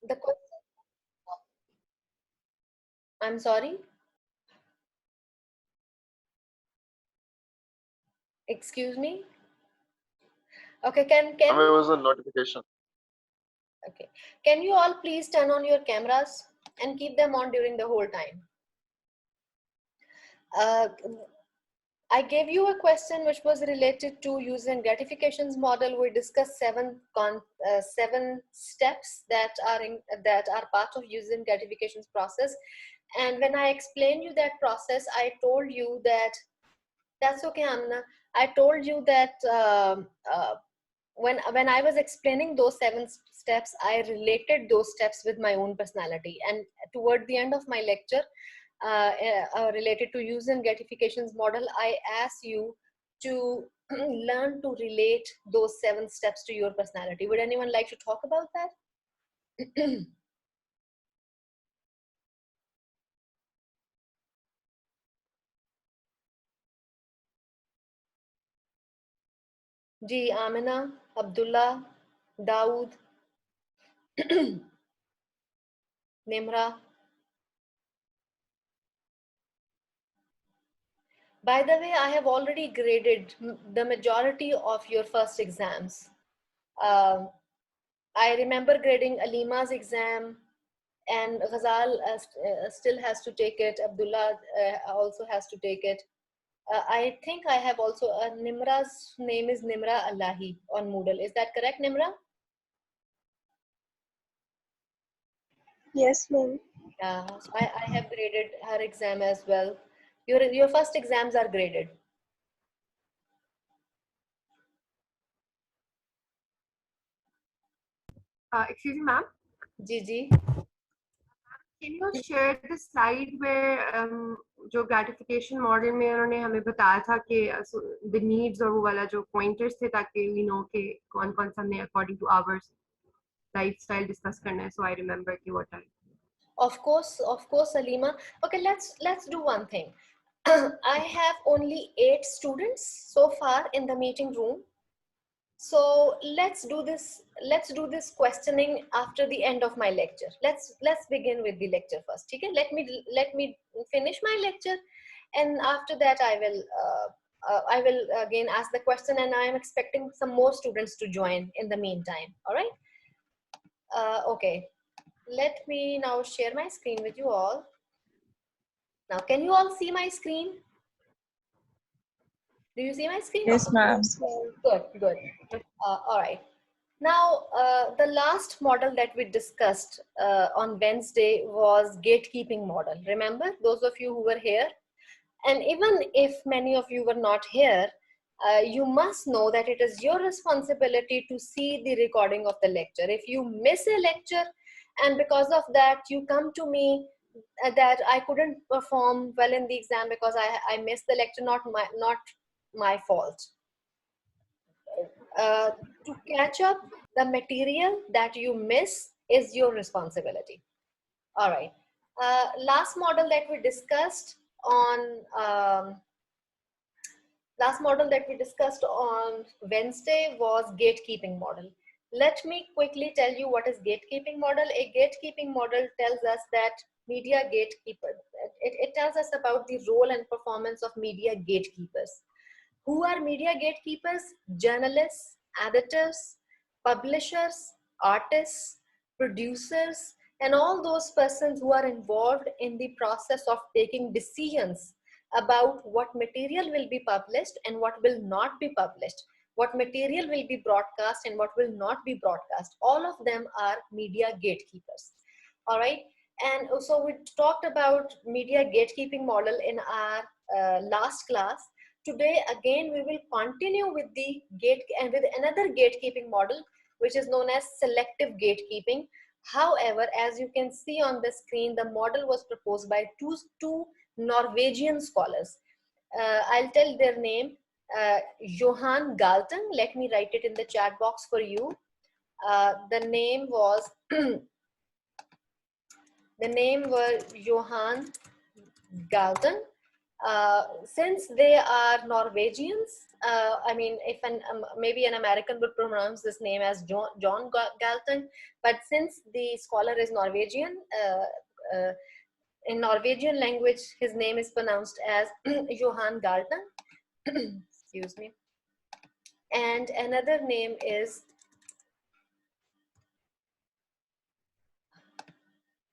The question, I'm sorry, excuse me. Okay, can There was a notification. okay, can you all please turn on your cameras and keep them on during the whole time? Uh, I gave you a question which was related to user gratifications model. We discussed seven steps that are part of user gratifications process. And when I explained you that process, I told you that that's okay, Amna. I told you that when I was explaining those seven steps, I related those steps with my own personality. And toward the end of my lecture, related to user gratifications model, I ask you to learn to relate those seven steps to your personality. Would anyone like to talk about that? Ji, Amina, Abdullah, Dawood, Nimra. By the way, I have already graded the majority of your first exams. Um, I remember grading Alima's exam, and Ghazal still has to take it. Abdullah also has to take it. I think I have also, Nimra's name is Nimra Allahi on Moodle. Is that correct, Nimra? Yes, ma'am. So I have graded her exam as well. Your first exams are graded. Excuse me, ma'am. Gigi. Can you share the slide where जो gratification model में उन्होंने हमें बताया था कि the needs और वो वाला जो pointers थे ताकि we know कि कौन-कौन सा हमने according to our lifestyle discuss करना है. So I remember कि what time. Of course, Salima. Okay, let's do one thing. I have only 8 students so far in the meeting room. So let's do this questioning after the end of my lecture. Let's begin with the lecture first. Okay, let me finish my lecture, and after that I will again ask the question, and I am expecting some more students to join in the meantime. All right. Okay. Let me now share my screen with you all. Now, can you all see my screen? Do you see my screen? Yes, ma'am. Good, good. All right. Now, the last model that we discussed on Wednesday was gatekeeping model. Remember, those of you who were here, and even if many of you were not here, you must know that it is your responsibility to see the recording of the lecture. If you miss a lecture, and because of that you come to me that I couldn't perform well in the exam because I missed the lecture, not my fault. To catch up the material that you miss is your responsibility. All right. Last model that we discussed on Wednesday was gatekeeping model. Let me quickly tell you what is gatekeeping model. A gatekeeping model tells us that media gatekeeper, it tells us about the role and performance of media gatekeepers. Who are media gatekeepers? Journalists, editors, publishers, artists, producers, and all those persons who are involved in the process of taking decisions about what material will be published and what will not be published, what material will be broadcast and what will not be broadcast. All of them are media gatekeepers. All right. And so we talked about media gatekeeping model in our last class. Today, again, we will continue with the with another gatekeeping model, which is known as selective gatekeeping. However, as you can see on the screen, the model was proposed by two Norwegian scholars. I'll tell their name, Johan Galtung. Let me write it in the chat box for you. The name was Johan Galtung, Since they are Norwegians, I mean, if maybe an American would pronounce this name as John Galtung, but since the scholar is Norwegian, in Norwegian language, his name is pronounced as Johan Galtung. Excuse me. And another name is,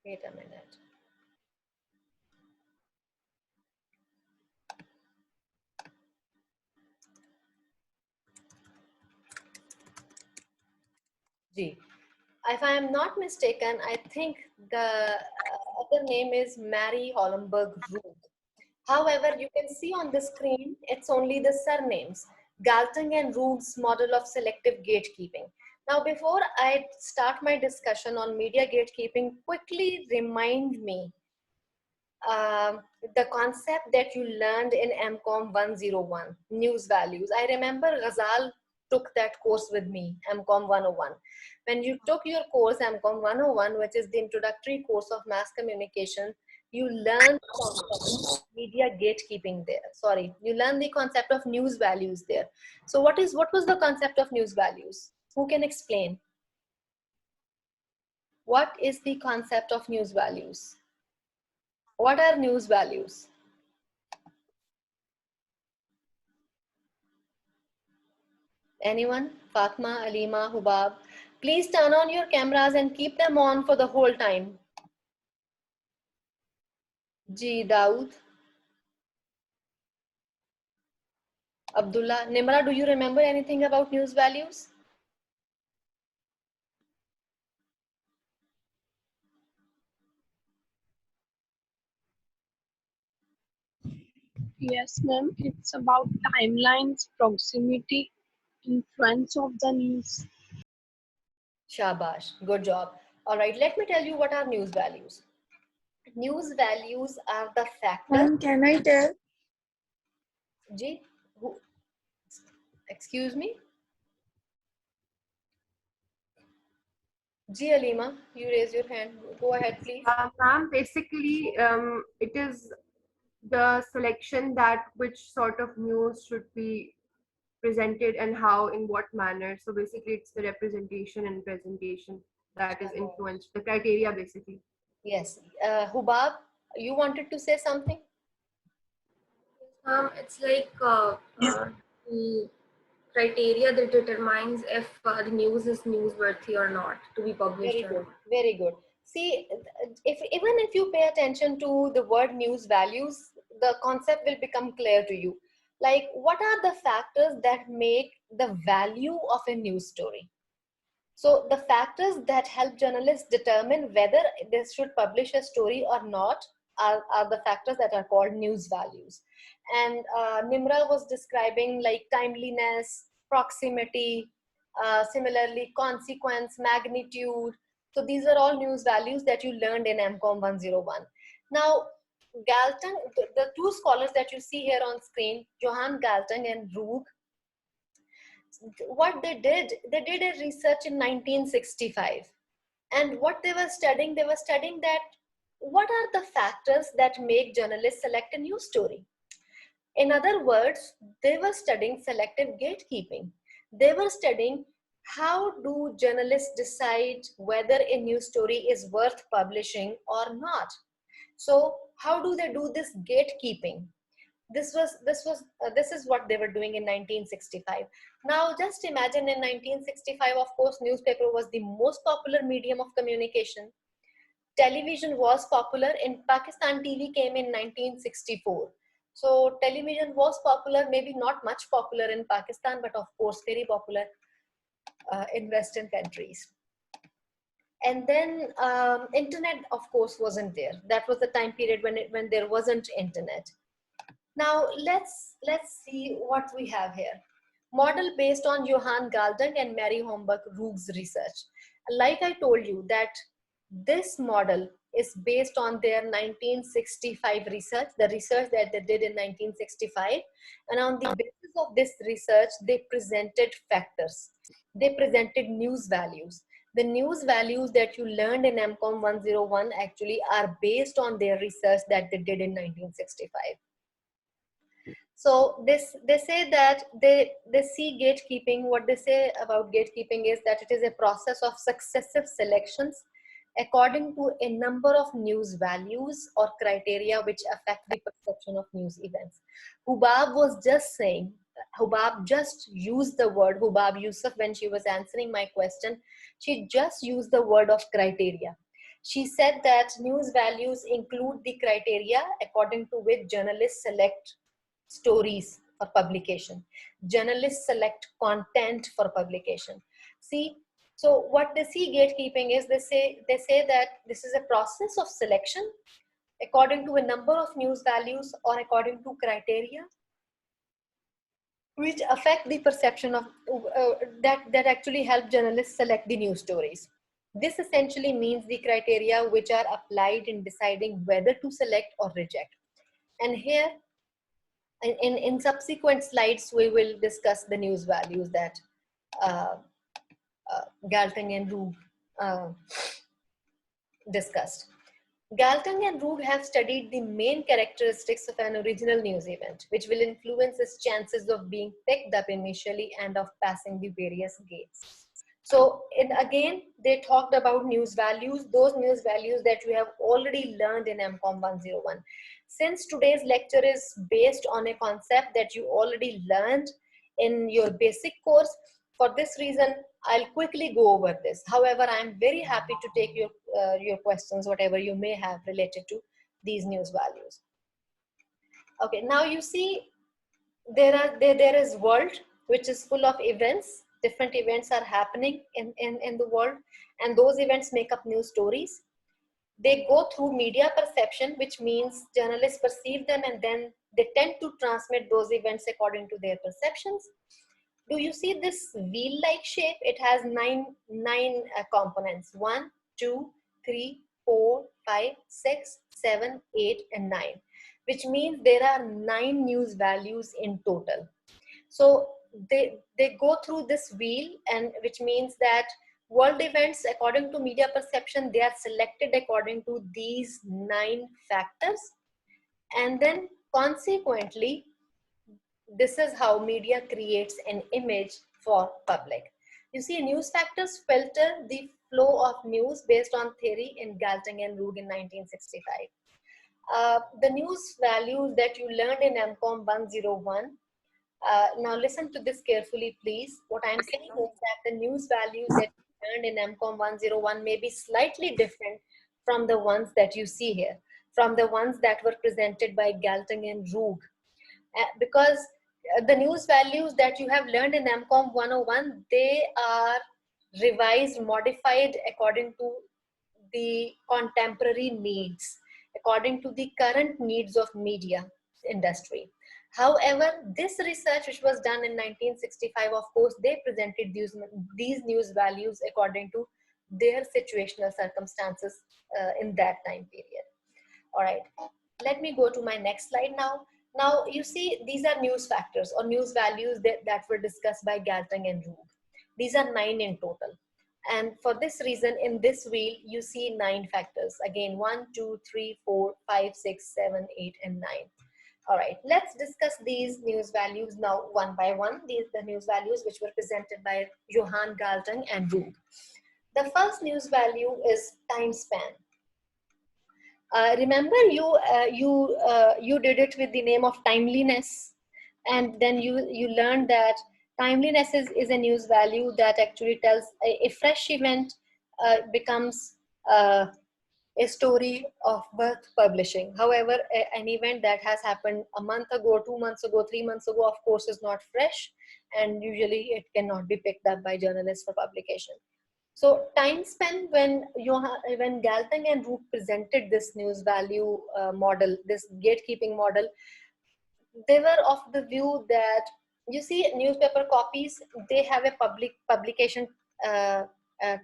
wait a minute. G. If I am not mistaken, I think the other name is Mary Hollenberg Ruth. However, you can see on the screen, it's only the surnames, Galtung and Rood's model of selective gatekeeping. Now, before I start my discussion on media gatekeeping, quickly remind me the concept that you learned in MCOM 101, news values. I remember Ghazal took that course with me, MCOM 101. When you took your course, MCOM 101, which is the introductory course of mass communication, you learned the concept of media gatekeeping there. Sorry, you learned the concept of news values there. So what was the concept of news values? Who can explain? What is the concept of news values? What are news values? Anyone? Fatma, Alima, Hubab. Please turn on your cameras and keep them on for the whole time. Ji, Daud. Abdullah. Nimra, do you remember anything about news values? Yes, ma'am. It's about timelines, proximity, influence of the news. Shabash. Good job. All right, let me tell you what are news values. News values are the factors. Can I tell? Ji, who? Excuse me? Ji, Alima, you raise your hand. Go ahead, please. Ma'am, basically, it is the selection that which sort of news should be presented and how, in what manner. So basically, it's the representation and presentation that is influenced, the criteria basically. Yes. Hubab, you wanted to say something? It's like the criteria that determines if the news is newsworthy or not to be published. Very good. Very good. See, even if you pay attention to the word news values, the concept will become clear to you. Like, what are the factors that make the value of a news story? So the factors that help journalists determine whether they should publish a story or not are the factors that are called news values. And Nimra was describing like timeliness, proximity, similarly consequence, magnitude. So these are all news values that you learned in MCOM 101. Now, Galtung, the two scholars that you see here on screen, Johan Galtung and Rug, what they did a research in 1965. And what they were studying that what are the factors that make journalists select a news story. In other words, they were studying selective gatekeeping. They were studying how do journalists decide whether a news story is worth publishing or not. So how do they do this gatekeeping? This is what they were doing in 1965. Now just imagine, in 1965, of course, newspaper was the most popular medium of communication. Television was popular. In Pakistan, TV came in 1964. So television was popular, maybe not much popular in Pakistan, but of course very popular in Western countries. And then internet, of course, wasn't there. That was the time period when there wasn't internet. Now let's see what we have here. Model based on Johan Galtung and Mary Hollenberg Rug's research. Like I told you that this model is based on their 1965 research, the research that they did in 1965. And on the basis of this research, they presented factors. They presented news values. The news values that you learned in MCOM 101 actually are based on their research that they did in 1965. So they say that they see gatekeeping. What they say about gatekeeping is that it is a process of successive selections according to a number of news values or criteria which affect the perception of news events. Hubab was just saying, Hubab just used the word, Hubab Yusuf, when she was answering my question, she just used the word of criteria. She said that news values include the criteria according to which journalists select stories for publication. Journalists select content for publication. See, so what they see gatekeeping is, they say that this is a process of selection according to a number of news values or according to criteria which affect the perception of that actually help journalists select the news stories. This essentially means the criteria which are applied in deciding whether to select or reject. And here in subsequent slides, we will discuss the news values that uh, Galtung and Rube discussed. Galtung and Rube have studied the main characteristics of an original news event, which will influence its chances of being picked up initially and of passing the various gates. So again, they talked about news values, those news values that we have already learned in MCOM 101. Since today's lecture is based on a concept that you already learned in your basic course, for this reason, I'll quickly go over this. However, I'm very happy to take your questions, whatever you may have related to these news values. Okay, now you see there is world which is full of events. Different events are happening in the world, and those events make up news stories. They go through media perception, which means journalists perceive them and then they tend to transmit those events according to their perceptions. Do you see this wheel-like shape? It has nine components: 1, 2, 3, 4, 5, 6, 7, 8, and 9, which means there are 9 news values in total. So they go through this wheel, and which means that world events, according to media perception, they are selected according to these 9 factors, and then consequently, this is how media creates an image for public. You see, news factors filter the flow of news based on theory in Galtung and Rube in 1965. The news values that you learned in MCOM 101, now listen to this carefully, please. What I'm saying is that the news values that you learned in MCOM 101 may be slightly different from the ones that you see here, from the ones that were presented by Galtung and Rube. Because the news values that you have learned in MCOM 101, they are revised, modified according to the contemporary needs, according to the current needs of media industry. However, this research which was done in 1965, of course, they presented these news values according to their situational circumstances in that time period. All right, let me go to my next slide now. Now, you see, these are news factors or news values that were discussed by Galtung and Rube. These are 9 in total. And for this reason, in this wheel, you see 9 factors. Again, 1, 2, 3, 4, 5, 6, 7, 8, and 9. All right, let's discuss these news values now one by one. These are the news values which were presented by Johan Galtung and Rube. The first news value is time span. Remember, you did it with the name of timeliness, and then you learned that timeliness is a news value that actually tells a fresh event becomes a story of worth publishing. However, an event that has happened a month ago, 2 months ago, 3 months ago, of course, is not fresh, and usually it cannot be picked up by journalists for publication. So time span, when Galtung and Rube presented this news value model, this gatekeeping model, they were of the view that, you see, newspaper copies, they have a publication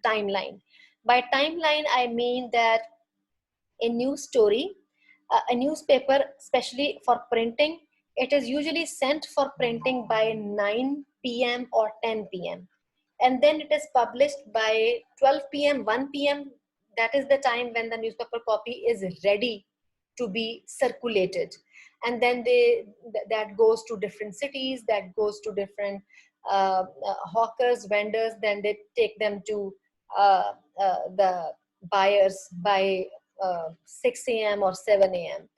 timeline. By timeline, I mean that a news story, a newspaper, especially for printing, it is usually sent for printing by 9 p.m. or 10 p.m. And then it is published by 12 p.m., 1 p.m. That is the time when the newspaper copy is ready to be circulated. and then that goes to different cities, that goes to different hawkers, vendors, then they take them to the buyers by 6 a.m. or 7 a.m.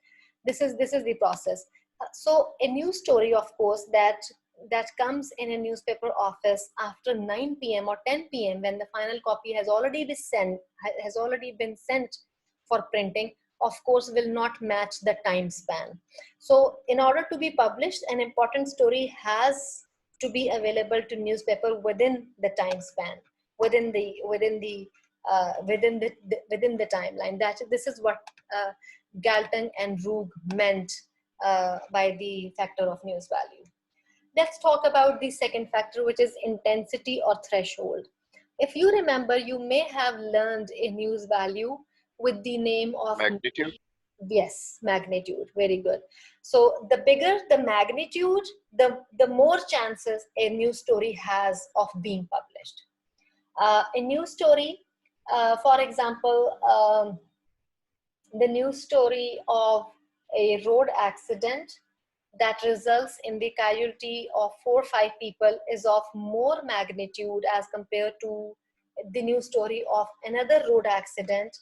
This is the process. So a news story, of course, that comes in a newspaper office after 9 p.m. or 10 p.m. when the final copy has already been sent for printing, of course, will not match the time span. So in order to be published, an important story has to be available to newspaper within the time span, within the timeline. This is what Galtung and Rugg meant by the factor of news value. Let's talk about the second factor, which is intensity or threshold. If you remember, you may have learned a news value with the name of magnitude. Yes, magnitude. Very good. So the bigger the magnitude, the more chances a news story has of being published. A news story, for example, the news story of a road accident that results in the casualty of 4 or 5 people is of more magnitude as compared to the news story of another road accident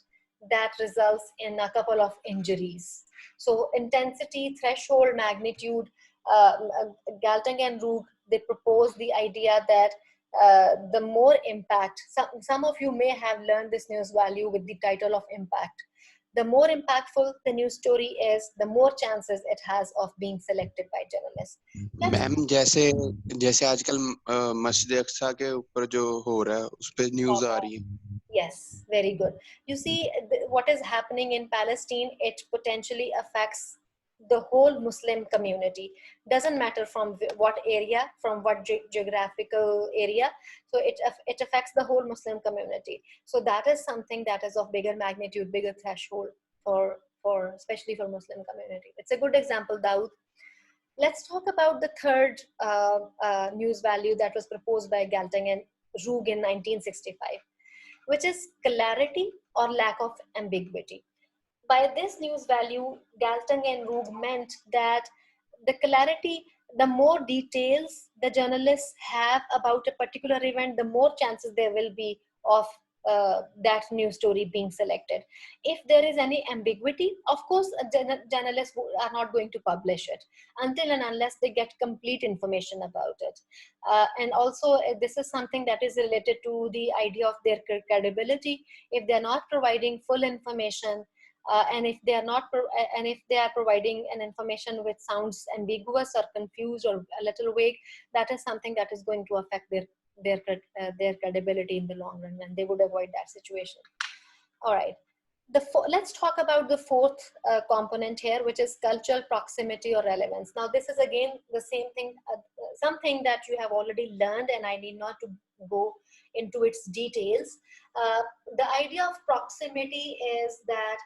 that results in a couple of injuries. So intensity, threshold, magnitude, Galtung and Rugg, they propose the idea that the more impact, some of you may have learned this news value with the title of impact. The more impactful the news story is, the more chances it has of being selected by journalists. Ma'am जैसे आजकल मस्जिद अक्सा के ऊपर जो हो रहा है उस पे न्यूज़ आ रही है. Yes, very good. You see, what is happening in Palestine, it potentially affects the whole Muslim community. Doesn't matter from what area, from what geographical area. So it affects the whole Muslim community. So that is something that is of bigger magnitude, bigger threshold for especially for Muslim community. It's a good example, Dawood. Let's talk about the third news value that was proposed by Galtung and Rugg in 1965, which is clarity or lack of ambiguity. By this news value, Galtung and Rugg meant that the clarity, the more details the journalists have about a particular event, the more chances there will be of that news story being selected. If there is any ambiguity, of course, journalists are not going to publish it until and unless they get complete information about it. And also, this is something that is related to the idea of their credibility. If they're not providing full information, and if they are providing an information which sounds ambiguous or confused or a little vague, that is something that is going to affect their credibility in the long run, and they would avoid that situation. All right. Let's talk about the fourth component here, which is cultural proximity or relevance. Now, this is again the same thing, something that you have already learned, and I need not to go into its details. The idea of proximity is that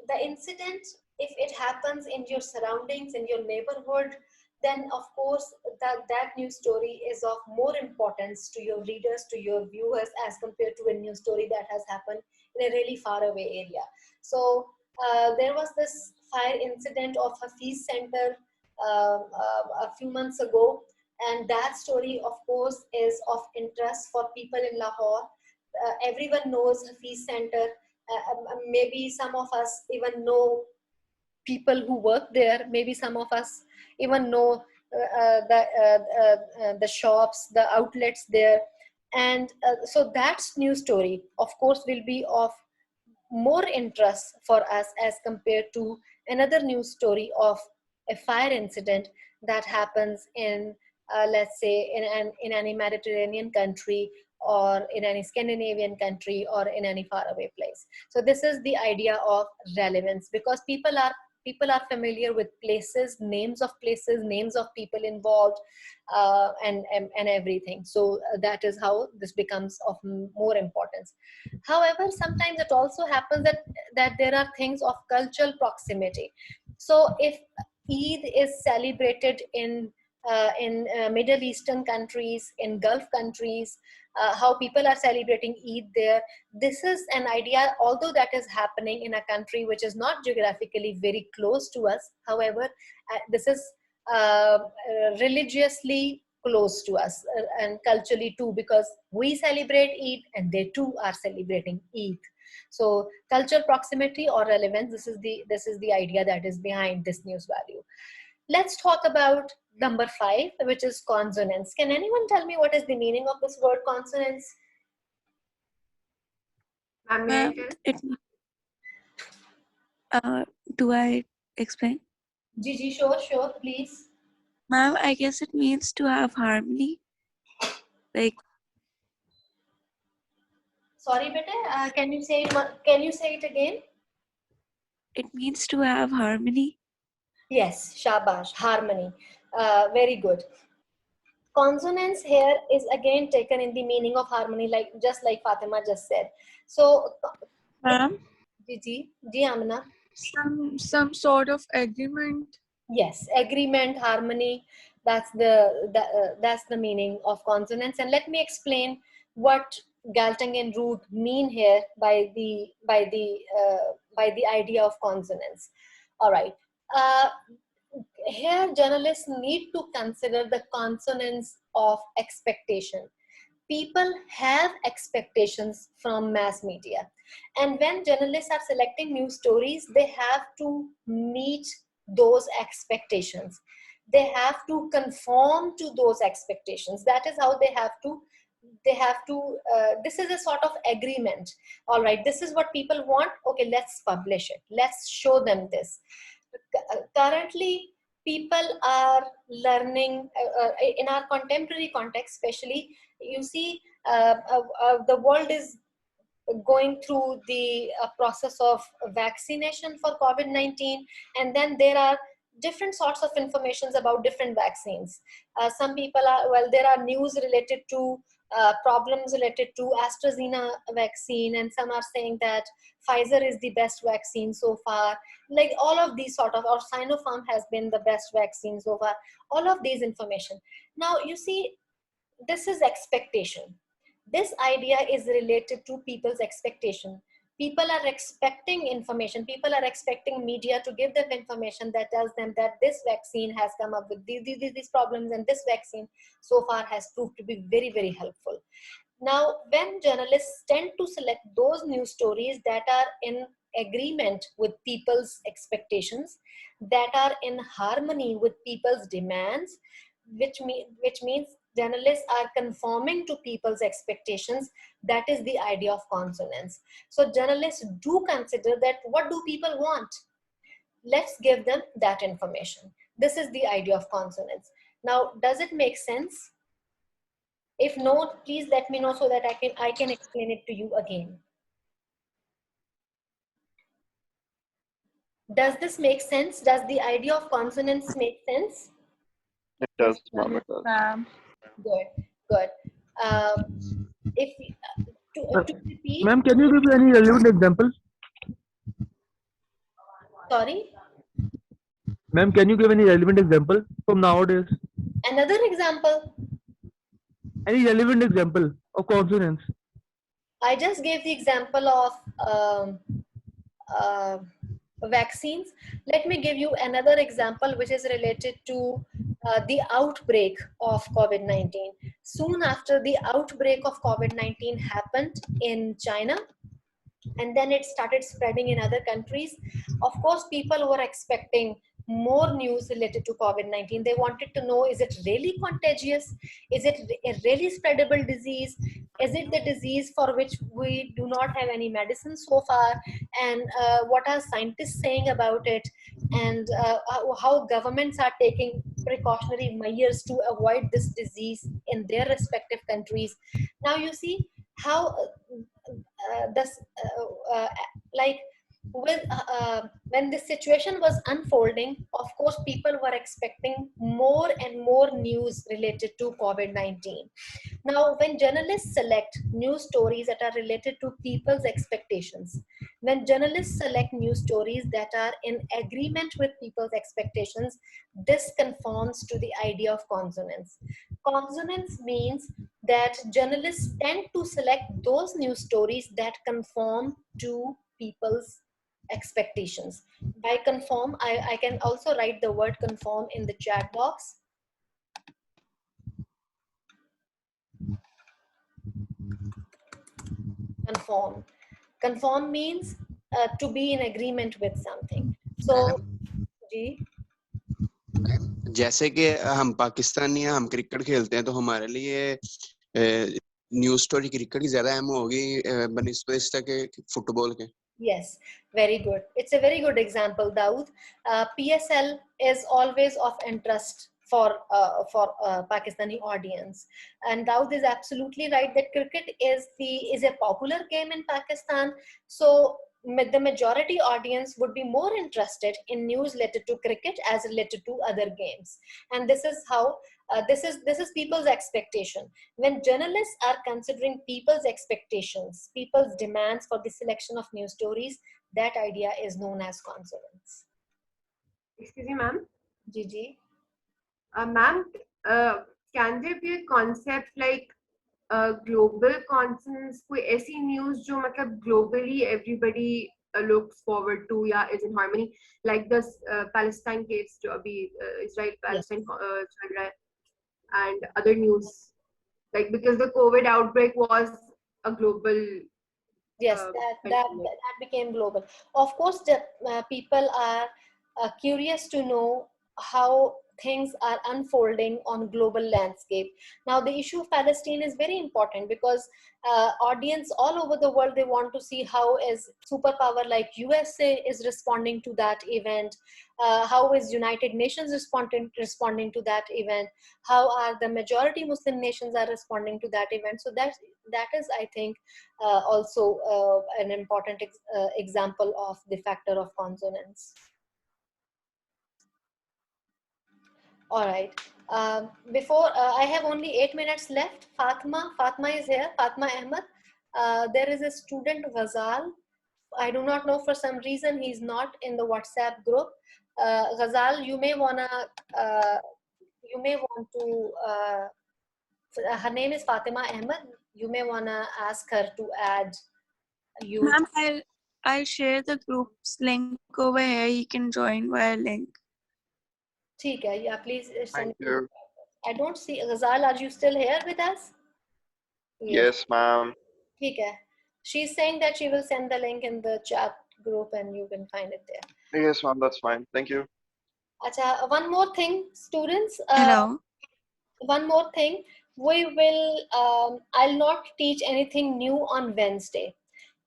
the incident, if it happens in your surroundings, in your neighborhood, then of course that news story is of more importance to your readers, to your viewers, as compared to a news story that has happened in a really far away area. So there was this fire incident of Hafiz Center a few months ago, and that story of course is of interest for people in Lahore. Everyone knows Hafiz Center. Maybe some of us even know people who work there. Maybe some of us even know the shops, the outlets there. And so that news story, of course, will be of more interest for us as compared to another news story of a fire incident that happens in, let's say, in any Mediterranean country, or in any Scandinavian country, or in any faraway place. So this is the idea of relevance, because people are familiar with places, names of places, names of people involved, and everything. So that is how this becomes of more importance. However, sometimes it also happens that there are things of cultural proximity. So if Eid is celebrated in Middle Eastern countries, in Gulf countries, how people are celebrating Eid there. This is an idea, although that is happening in a country which is not geographically very close to us. However, this is religiously close to us and culturally too, because we celebrate Eid and they too are celebrating Eid. So cultural proximity or relevance, this is the idea that is behind this news value. Let's talk about number 5, which is consonance. Can anyone tell me what is the meaning of this word consonance? Ma'am, may I tell? Do I explain? Gigi, sure, please. Ma'am, I guess it means to have harmony. Like, Sorry, beta. Can you say it again? it means to have harmony. Yes, shabash, harmony. Very good. Consonance here is again taken in the meaning of harmony, just like Fatima just said. So, Ma'am, Ji Amna. some sort of agreement. Yes, agreement, harmony. That's the meaning of consonance. And let me explain what Galtung and Root mean here by the idea of consonance. All right. Here, journalists need to consider the consonance of expectation. People have expectations from mass media, and when journalists are selecting news stories, they have to meet those expectations. They have to conform to those expectations. That is how they have to this is a sort of agreement. All right, this is what people want. Okay, let's publish it, let's show them this. Currently, people are learning in our contemporary context, especially, you see, the world is going through the process of vaccination for COVID-19, and then there are different sorts of informations about different vaccines. Some people are, well, there are news related to problems related to AstraZeneca vaccine, and some are saying that Pfizer is the best vaccine so far. Like all of these sort of, or Sinopharm has been the best vaccine so far. All of these information. Now you see, this is expectation. This idea is related to people's expectation. People are expecting information. People are expecting media to give them information that tells them that this vaccine has come up with these problems, and this vaccine so far has proved to be very, very helpful. Now, when journalists tend to select those news stories that are in agreement with people's expectations, that are in harmony with people's demands, which means journalists are conforming to people's expectations, that is the idea of consonance. So journalists do consider that what do people want? Let's give them that information. This is the idea of consonance. Now, does it make sense? If no, please let me know so that I can explain it to you again. Does this make sense? Does the idea of consonance make sense? It does, ma'am. It does. Good. If to repeat, Ma'am, can you give any relevant example? sorry, Ma'am, can you give any relevant example from nowadays? another example. Any relevant example of consonance? I just gave the example of vaccines. Let me give you another example which is related to the outbreak of COVID-19. Soon after the outbreak of COVID-19 happened in China, and then it started spreading in other countries. Of course, people were expecting more news related to COVID-19. They wanted to know, is it really contagious? Is it a really spreadable disease? Is it the disease for which we do not have any medicine so far? And what are scientists saying about it? And how governments are taking precautionary measures to avoid this disease in their respective countries. Now you see how when this situation was unfolding, of course, people were expecting more and more news related to COVID-19. Now, when journalists select news stories that are related to people's expectations, when journalists select news stories that are in agreement with people's expectations, this conforms to the idea of consonance. Consonance means that journalists tend to select those news stories that conform to people's expectations. By conform, I can also write the word conform in the chat box. Conform. Conform means to be in agreement with something. So, जी, जैसे कि हम पाकिस्तानी हैं, हम cricket खेलते हैं, तो हमारे लिए न्यूज़ स्टोरी क्रिकेट की ज्यादा अहम होगी बनिस्बत इसके के फुटबॉल के. yes, very good. It's a very good example, Dawood. PSL is always of interest for Pakistani audience, and Dawood is absolutely right that cricket is a popular game in Pakistan. So the majority audience would be more interested in news related to cricket as related to other games, and this is how this is people's expectation. When journalists are considering people's expectations, people's demands for the selection of news stories, that idea is known as consonance. Excuse me, ma'am. Gigi. Ma'am, can there be a concept like global consonance? कोई ऐसी news जो मतलब globally everybody looks forward to या is in harmony, like this Palestine case जो अभी Israel Palestine चल रहा है, and other news, like because the COVID outbreak was a global. Yes, that became global. Of course, the people are curious to know how things are unfolding on global landscape. Now, the issue of Palestine is very important because audience all over the world, they want to see how is superpower like USA is responding to that event, how is United Nations responding to that event, how are the majority Muslim nations are responding to that event. So that is, I think, also an important example of the factor of consonance. All right. Before I have only 8 minutes left. Fatma is here. Fatma Ahmed. There is a student Ghazal. I do not know, for some reason he's not in the WhatsApp group. Ghazal, you may want to. Her name is Fatima Ahmed. You may want to ask her to add you. Ma'am, I'll share the group's link over here. You can join via link. ठीक है, yeah, please send Thank me. you. I don't see Ghazal. Are you still here with us? Yes, ma'am. ठीक है. She's saying that she will send the link in the chat group and you can find it there. Yes, ma'am. That's fine. Thank you. Acha, one more thing, students. Hello. One more thing. We will. I'll not teach anything new on Wednesday.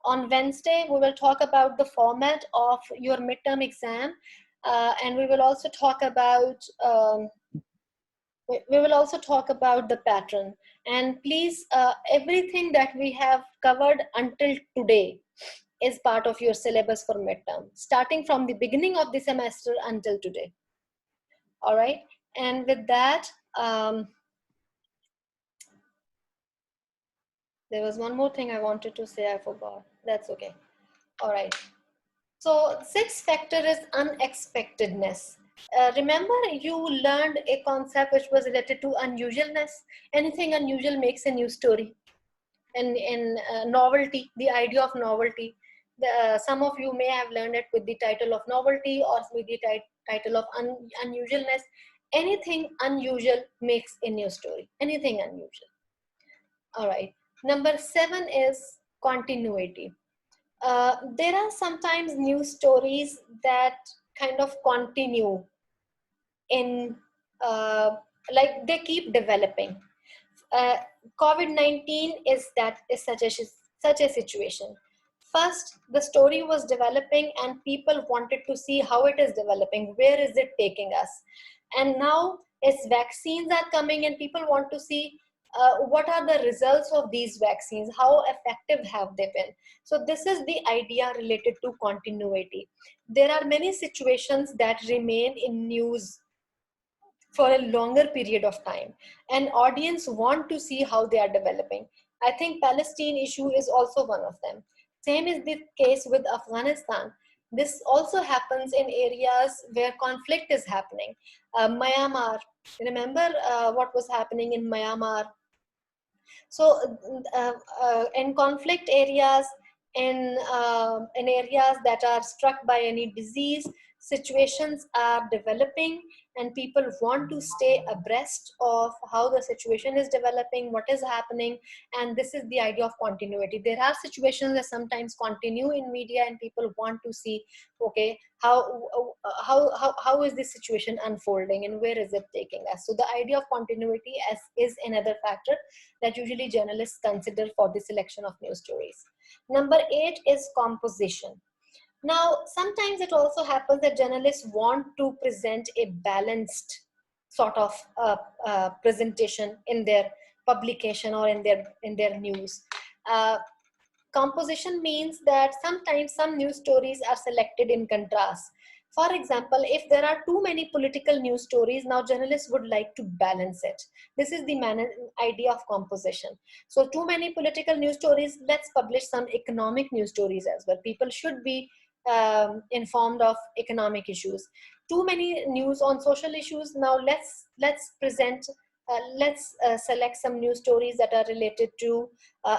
On Wednesday, we will talk about the format of your midterm exam, and we will also talk about. We will also talk about the pattern, and please, everything that we have covered until today is part of your syllabus for midterm, starting from the beginning of the semester until today. All right, and with that, there was one more thing I wanted to say, I forgot. That's okay. All right. So sixth factor is unexpectedness. Remember, you learned a concept which was related to unusualness. Anything unusual makes a new story. And in novelty, the idea of novelty. Some of you may have learned it with the title of novelty or with the title of unusualness. Anything unusual makes a new story. Anything unusual. All right. Number 7 is continuity. There are sometimes news stories that kind of continue in, like they keep developing. COVID-19 is such a situation. First, the story was developing and people wanted to see how it is developing, where is it taking us? And now as vaccines are coming and people want to see what are the results of these vaccines, how effective have they been. So this is the idea related to continuity. There are many situations that remain in news for a longer period of time, and audience want to see how they are developing. I think Palestine issue is also one of them. Same is the case with Afghanistan. This also happens in areas where conflict is happening. Myanmar, remember what was happening in Myanmar? So in conflict areas, in areas that are struck by any disease, situations are developing, and people want to stay abreast of how the situation is developing, what is happening, and this is the idea of continuity. There are situations that sometimes continue in media, and people want to see, okay, how is this situation unfolding and where is it taking us. So the idea of continuity is another factor that usually journalists consider for the selection of news stories. Number 8 is composition. Now, sometimes it also happens that journalists want to present a balanced sort of presentation in their publication or in their news. Composition means that sometimes some news stories are selected in contrast. For example, if there are too many political news stories, now journalists would like to balance it. This is the idea of composition. So too many political news stories, let's publish some economic news stories as well. People should be informed of economic issues. Too many news on social issues, now let's present let's select some news stories that are related to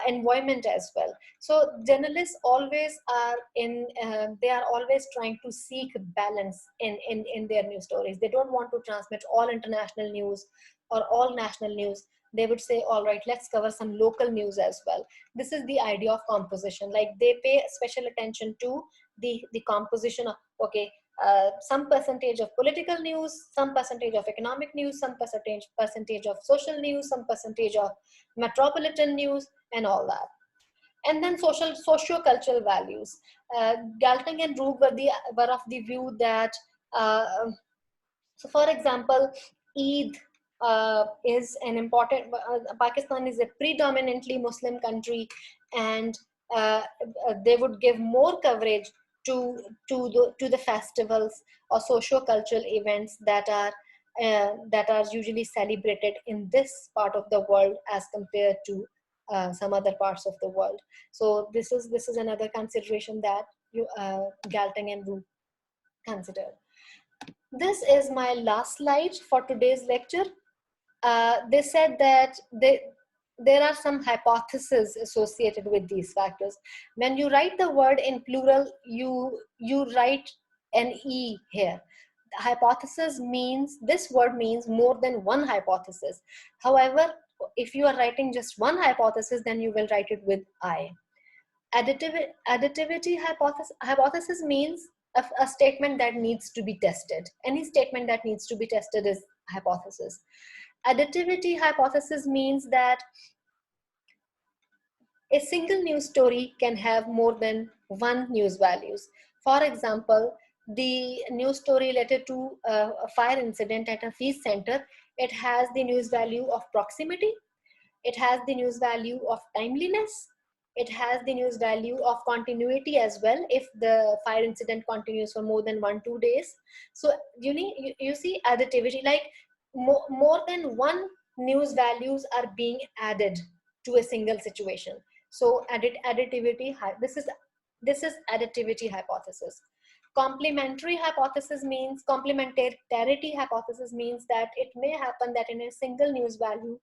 environment as well. So journalists always are they are always trying to seek balance in their news stories. They don't want to transmit all international news or all national news. They would say, all right, let's cover some local news as well. This is the idea of composition. Like they pay special attention to the composition of, okay, some percentage of political news, some percentage of economic news, some percentage of social news, some percentage of metropolitan news, and all that. And then socio-cultural values. Galtung and Roop were of the view that, so for example, Eid is an important, Pakistan is a predominantly Muslim country, and they would give more coverage to the festivals or socio-cultural events that are usually celebrated in this part of the world as compared to some other parts of the world. So this is another consideration that Galtung and Roop consider. This is my last slide for today's lecture. They said that there are some hypotheses associated with these factors. When you write the word in plural, you write an E here. The hypothesis means, this word means more than one hypothesis. However, if you are writing just one hypothesis, then you will write it with I. Additivity hypothesis means a statement that needs to be tested. Any statement that needs to be tested is hypothesis. Additivity hypothesis means that a single news story can have more than one news values. For example, the news story related to a fire incident at a feast center, it has the news value of proximity, it has the news value of timeliness, it has the news value of continuity as well if the fire incident continues for more than 1-2 days. So you see additivity, like more than one news values are being added to a single situation. So additivity, this is additivity hypothesis. Complementarity hypothesis means that it may happen that in a single news value,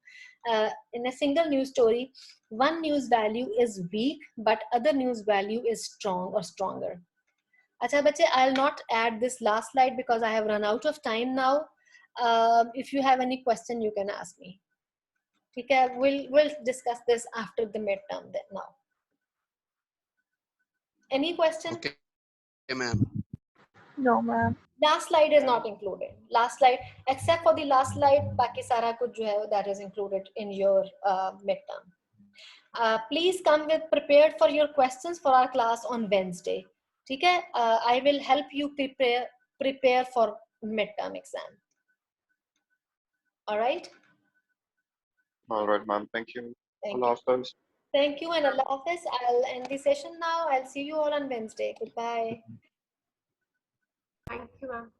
in a single news story, one news value is weak, but other news value is strong or stronger. Acha bache, I'll not add this last slide because I have run out of time now. If you have any question, you can ask me. Okay, we'll discuss this after the midterm then now. Any question? Okay, ma'am. No, ma'am. Last slide is not included. Last slide, except for the last slide, baki sara kuch jo hai, that is included in your midterm. Please come with prepared for your questions for our class on Wednesday. Okay, I will help you prepare for midterm exam. All right. All right, ma'am. Thank you. Thank Allah you. Hafiz. Thank you and Allah Hafiz. I'll end the session now. I'll see you all on Wednesday. Goodbye. Thank you, ma'am.